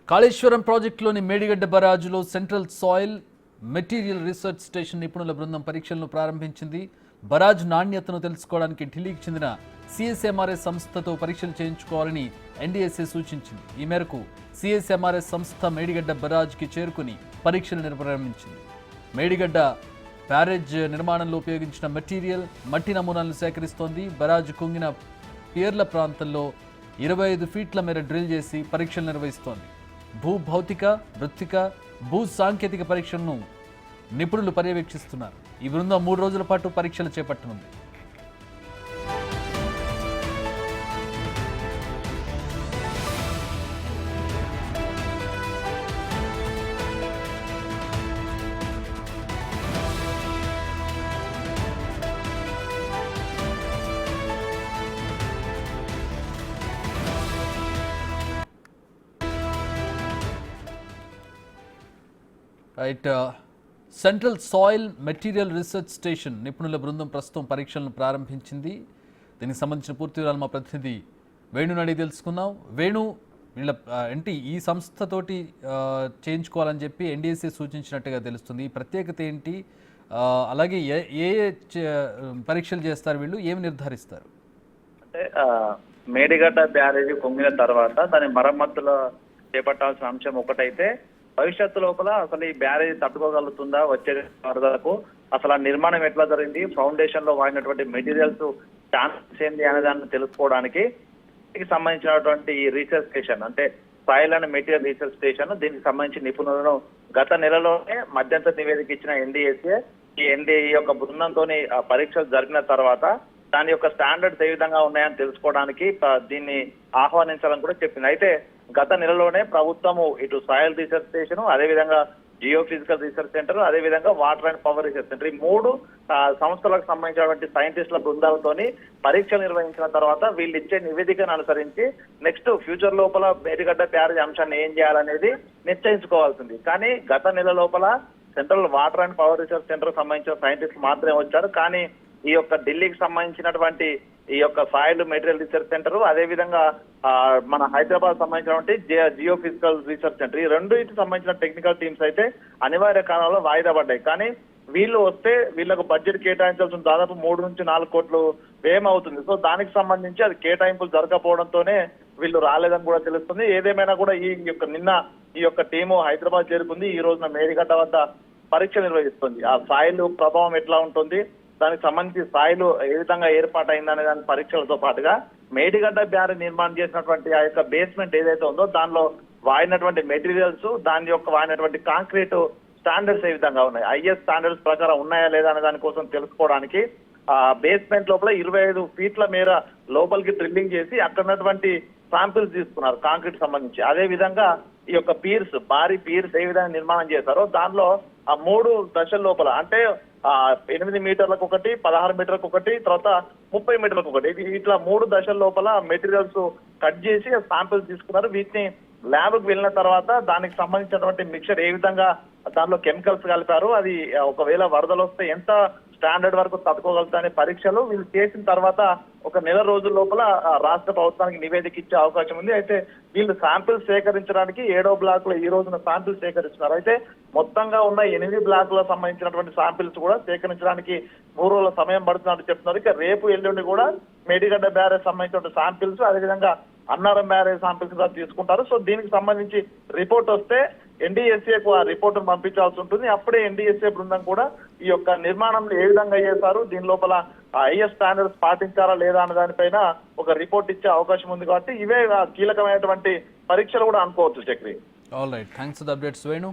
కాళేశ్వరం ప్రాజెక్టులోని మేడిగడ్డ బరాజులో central soil material research station నిపుణుల బృందం పరీక్షలను ప్రారంభించింది. బరాజ్ నాణ్యతను తెలుసుకోవడానికి ఢిల్లీకి చెందిన సిఎస్ఎంఆర్ఎస్ సంస్థతో పరీక్షలు చేయించుకోవాలని ఎన్డీఎస్ఏ సూచించింది. ఈ మేరకు సిఎస్ఎంఆర్ఎస్ సంస్థ మేడిగడ్డ బరాజ్కి చేరుకుని పరీక్షలు ప్రారంభించింది. మేడిగడ్డ బ్యారేజ్ నిర్మాణంలో ఉపయోగించిన మెటీరియల్ మట్టి నమూనాలను సేకరిస్తోంది. బరాజ్ కుంగిన పియర్ల ప్రాంతంలో 25 ఫీట్ల మేర డ్రిల్ చేసి పరీక్షలు నిర్వహిస్తోంది. భూభౌతిక, వృత్తిక, భూ సాంకేతిక పరీక్షలను నిపుణులు పర్యవేక్షిస్తున్నారు. ఈ బృందం 3 రోజుల పాటు పరీక్షలు చేపట్టనుంది. Right, central soil material research station నిపుణుల బృందం ప్రస్తుతం పరీక్షలను ప్రారంభించింది. దీనికి సంబంధించిన పూర్తి వివరాలు మా ప్రతినిధి వేణుని అడిగి తెలుసుకుందాం. వేణు, వీళ్ళ ఈ సంస్థతోటి చేయించుకోవాలని చెప్పి ఎన్డీఎస్ఏ సూచించినట్టుగా తెలుస్తుంది. ఈ ప్రత్యేకత ఏంటి? అలాగే ఏ పరీక్షలు చేస్తారు వీళ్ళు, ఏమి నిర్ధారిస్తారు? అంటే మేడిగడ్డ బ్యారేజీ కుంగిన తర్వాత దాని మరమ్మతులు చేపట్టాల్సిన అంశం ఒకటైతే భవిష్యత్తు లోపల అసలు ఈ బ్యారేజ్ తట్టుకోగలుగుతుందా వచ్చే వరదలకు, అసలు ఆ నిర్మాణం ఎట్లా జరిగింది, ఫౌండేషన్ లో వాడినటువంటి మెటీరియల్స్ ఛాన్సెస్ ఏంటి అనే దాన్ని తెలుసుకోవడానికి సంబంధించినటువంటి ఈ రీసెర్చ్ స్టేషన్ అంటే soil and material research station, దీనికి సంబంధించిన నిపుణులను గత నెలలోనే మధ్యంతర నివేదిక ఇచ్చిన ఎన్డీఎస్ఏ ఈ యొక్క బృందంతో పరీక్షలు జరిగిన తర్వాత దాని యొక్క స్టాండర్డ్స్ ఏ విధంగా ఉన్నాయని తెలుసుకోవడానికి దీన్ని ఆహ్వానించాలని కూడా చెప్పింది. అయితే గత నెలలోనే ప్రభుత్వము ఇటు సాయిల్ రీసెర్చ్ స్టేషన్, అదేవిధంగా జియో ఫిజికల్ రీసెర్చ్ సెంటర్, అదేవిధంగా water and power research centre, ఈ 3 సంస్థలకు సంబంధించినటువంటి సైంటిస్టుల బృందాలతోని పరీక్షలు నిర్వహించిన తర్వాత వీళ్ళు ఇచ్చే నివేదికను అనుసరించి నెక్స్ట్ ఫ్యూచర్ లోపల మేడిగడ్డ బ్యారేజ్ అంశాన్ని ఏం చేయాలనేది నిశ్చయించుకోవాల్సింది. కానీ గత నెల లోపల central water and power research centre సంబంధించిన సైంటిస్టులు మాత్రమే వచ్చారు. కానీ ఈ యొక్క ఢిల్లీకి సంబంధించినటువంటి ఈ యొక్క సాయిల్ మెటీరియల్ రీసెర్చ్ సెంటర్, అదేవిధంగా మన హైదరాబాద్ సంబంధించినటువంటి జియో ఫిజికల్ రీసెర్చ్ సెంటర్, ఈ రెండుకి సంబంధించిన టెక్నికల్ టీమ్స్ అయితే అనివార్య కారణాల్లో వాయిదా పడ్డాయి. కానీ వీళ్ళు వస్తే వీళ్ళకు బడ్జెట్ కేటాయించాల్సిన దాదాపు 3 నుంచి 4 కోట్లు వ్యయం అవుతుంది. సో దానికి సంబంధించి అది కేటాయింపులు జరగకపోవడంతోనే వీళ్ళు రాలేదని కూడా తెలుస్తుంది. ఏదేమైనా కూడా నిన్న ఈ యొక్క టీము హైదరాబాద్ చేరుకుంది. ఈ రోజున మేడిగడ్డ వద్ద పరీక్ష నిర్వహిస్తుంది. ఆ సాయిల్ ప్రభావం ఎట్లా ఉంటుంది, దానికి సంబంధించి సాయిల్ ఏ విధంగా ఏర్పాటైందనే దాని పరీక్షలతో పాటుగా మేడిగడ్డ బ్యారేజ్ నిర్మాణం చేసినటువంటి ఆ యొక్క బేస్మెంట్ ఏదైతే ఉందో దానిలో వాడినటువంటి మెటీరియల్స్, దాని యొక్క వాడినటువంటి కాంక్రీట్ స్టాండర్డ్స్ ఏ విధంగా ఉన్నాయి, ఐఎస్ స్టాండర్డ్స్ ప్రకారం ఉన్నాయా లేదా అనే దానికోసం తెలుసుకోవడానికి బేస్మెంట్ లోపల 25 ఫీట్ల మేర లోపలికి డ్రిల్లింగ్ చేసి అక్కడ ఉన్నటువంటి శాంపిల్స్ తీసుకున్నారు కాంక్రీట్ సంబంధించి. అదే విధంగా ఈ యొక్క పీర్స్, భారీ పీర్స్ ఏ విధంగా నిర్మాణం చేశారో దానిలో ఆ 3 దశల లోపల అంటే 8 మీటర్లకు ఒకటి, 16 మీటర్లకు ఒకటి, తర్వాత 30 మీటర్లకు ఒకటి, ఇట్లా 3 దశల లోపల మెటీరియల్స్ కట్ చేసి శాంపిల్స్ తీసుకున్నారు. వీటిని ల్యాబ్కి వెళ్ళిన తర్వాత దానికి సంబంధించినటువంటి మిక్చర్ ఏ విధంగా దానిలో కెమికల్స్ కలిపారు, అది ఒకవేళ వరదలు వస్తే ఎంత స్టాండర్డ్ వరకు తట్టుకోగలుగుతానే పరీక్షలు వీళ్ళు చేసిన తర్వాత 1 నెల రోజుల లోపల రాష్ట్ర ప్రభుత్వానికి నివేదిక ఇచ్చే అవకాశం ఉంది. అయితే వీళ్ళు శాంపిల్స్ సేకరించడానికి 7వ బ్లాక్ లో ఈ రోజున శాంపిల్స్ సేకరిస్తున్నారు. అయితే మొత్తంగా ఉన్న 8 బ్లాకులకు సంబంధించినటువంటి శాంపిల్స్ కూడా సేకరించడానికి 3 రోజుల సమయం పడుతున్నట్టు చెప్తున్నారు. ఇక రేపు ఎల్లుండి కూడా మేడిగడ్డ బ్యారేజ్ సంబంధించిన శాంపిల్స్, అదేవిధంగా అన్నారం బ్యారేజ్ శాంపిల్స్ కూడా తీసుకుంటారు. సో దీనికి సంబంధించి రిపోర్ట్ వస్తే ఎన్డీఎస్ఏకు ఆ రిపోర్ట్ పంపించాల్సి ఉంటుంది. అప్పుడే ఎన్డీఎస్ఏ బృందం కూడా ఈ యొక్క నిర్మాణంలో ఏ విధంగా చేశారు, దీని లోపల ఐఎస్ స్టాండర్డ్స్ పాటించారా లేదా అన్న దానిపైన ఒక రిపోర్ట్ ఇచ్చే అవకాశం ఉంది. కాబట్టి ఇవే కీలకమైనటువంటి పరీక్షలు కూడా అనుకోవచ్చు. Chakri, all right, thanks for the updates Venu.